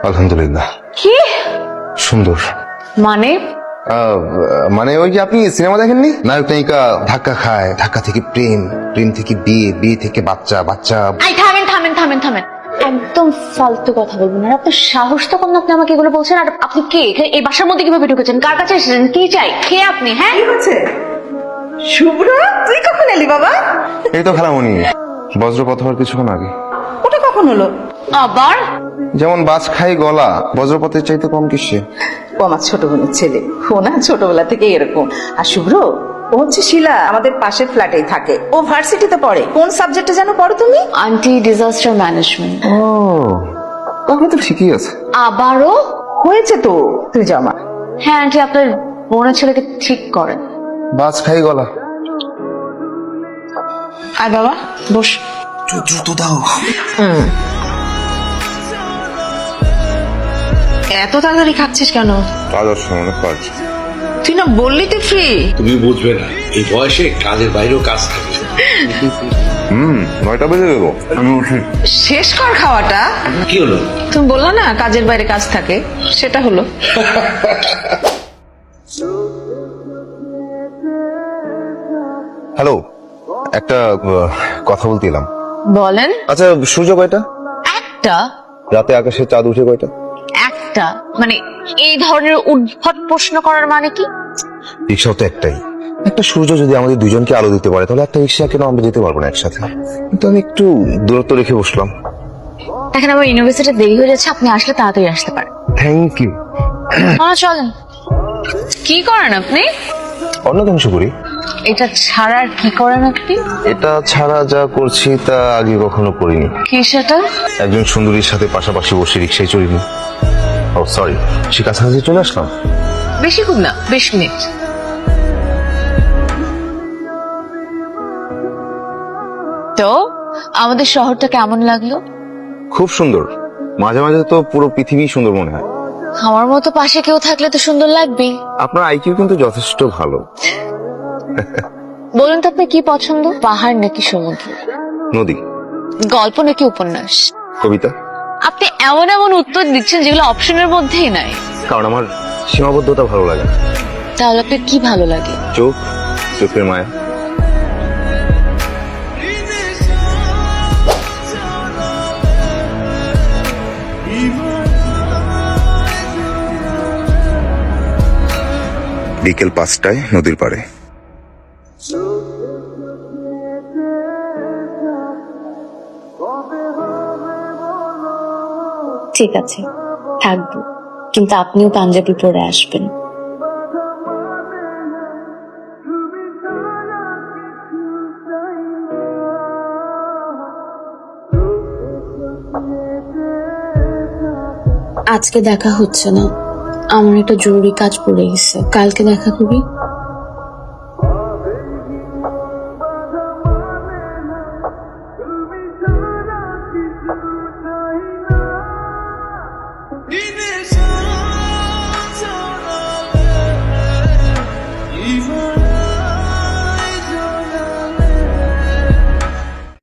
আলহামদুলিল্লাহ। কি সুন্দর মানে? মানে ওই যে আপনি সিনেমা দেখেননি, নায়ক নায়িকা ধাক্কা খায়, ধাক্কা থেকে প্রেম, প্রেম থেকে বিয়ে, বিয়ে থেকে বাচ্চা, বাচ্চা। আই থামেন থামেন থামেন থামেন, একদম ফালতু কথা বলবেন না। আপনার সাহস তো কম না, আপনি আমাকে এগুলো বলছেন? আর আপনি কে? এই বাসার মধ্যে কিভাবে ঢুকেছেন? কার কাছে এসেছেন? কি চাই? কে আপনি? হ্যাঁ কি হচ্ছে? শুভ্র, তুই কখন এলি বাবা? এই তো খালামণি, বজ্রপথ হওয়ার কিছুক্ষণ আগে। ওটা কখন হলো? আবার যেমন বাজ খাই গলা, বজ্রপথের চাইতে কম কিসে? ও আমার ছোট বোনের ছেলে, ও না ছোটবেলা থেকে এরকম। আর শুভ্র, ও হচ্ছে শিলা, আমাদের পাশের ফ্ল্যাটেই থাকে। ও ভার্সিটিতে পড়ে। কোন সাবজেক্টে জানো পড়ো তুমি? Aunty disaster management. ও তাহলে তো ঠিকই আছে। আবারও? হয়েছে তো, তুই জামা। হ্যাঁ আন্টি, আপনার বোনের ছেলেকে ঠিক করেন। বাজ খাই গলা। আয় বাবা, বস। দ্রুত দাও। এত তাড়াতাড়ি খাচ্ছিস কেন? আদর্শ মনে কাজ। তুই না বললি তুই ফ্রি। তুমি বুঝবে না, এই বয়সে কাজের বাইরেও কাজ থাকে। 9টা বেজে গেল, আমি উঠি। শেষ কর খাওয়াটা। কি হলো? তুমি বললা না কাজের বাইরে কাজ থাকে, সেটা হলো। হ্যালো, একটা কথা বলতে এলাম। বলেন। আচ্ছা, সূর্য কয়টা? একটা? রাতে আকাশে চাঁদ উঠে কয়টা? একটা মানে এই ধরনের উদ্ভট প্রশ্ন করার মানে কি? রিক্সাও তো একটাই। একটা সূর্য যদি আমাদের দুজনকে আলো দিতে পারে, তাহলে একটা রিক্সা কেন আমরা যেতে পারবো না একসাথে? কিন্তু আমি একটু দূরত্ব রেখে বসলাম। দেখেন আমার ইউনিভার্সিটি দেরি হয়ে যাচ্ছে, আপনি আসলে তাড়াতাড়ি আসতে পারেন। Thank you. চলেন। কি করেন আপনি? অন্য ধ্বংস করি। এটা ছাড়া আর কি করেন আপনি? এটা ছাড়া যা করছি তা আগে কখনো করিনি। কি সেটা? একজন সুন্দরীর সাথে পাশাপাশি বসে রিক্সায় চড়িনি। ও সরি, সে কাছাকাছি চলে আসলাম। বেশিক্ষণ না, 20 মিনিট। তো আমাদের শহরটা কেমন লাগলো? খুব সুন্দর। মাঝে মাঝে তো পুরো পৃথিবী সুন্দর মনে হয়। আমার মতো পাশে কেউ থাকলে তো সুন্দর লাগবেই। আপনার আইকিউ কিন্তু যথেষ্ট ভালো। বলুন তো আপনার কি পছন্দ, পাহাড় নাকি সমুদ্র? নদী। গল্প নাকি উপন্যাস? কবিতা। আপনি এমন এমন উত্তর দিচ্ছেন যেগুলো অপশনের মধ্যেই নাই। কারণ আমার সীমাবদ্ধতা ভালো লাগে না। তাহলে আপনার কি ভালো লাগে? চোখ, চোখের মায়া। বিকেল 5টায় নদীর পাড়ে। ঠিক আছে, থাকবো, কিন্তু আপনিও পাঞ্জাবি পরে আসবেন। আজকে দেখা হচ্ছে না, আমার একটা জরুরি কাজ পড়ে গেছে, কালকে দেখা করি।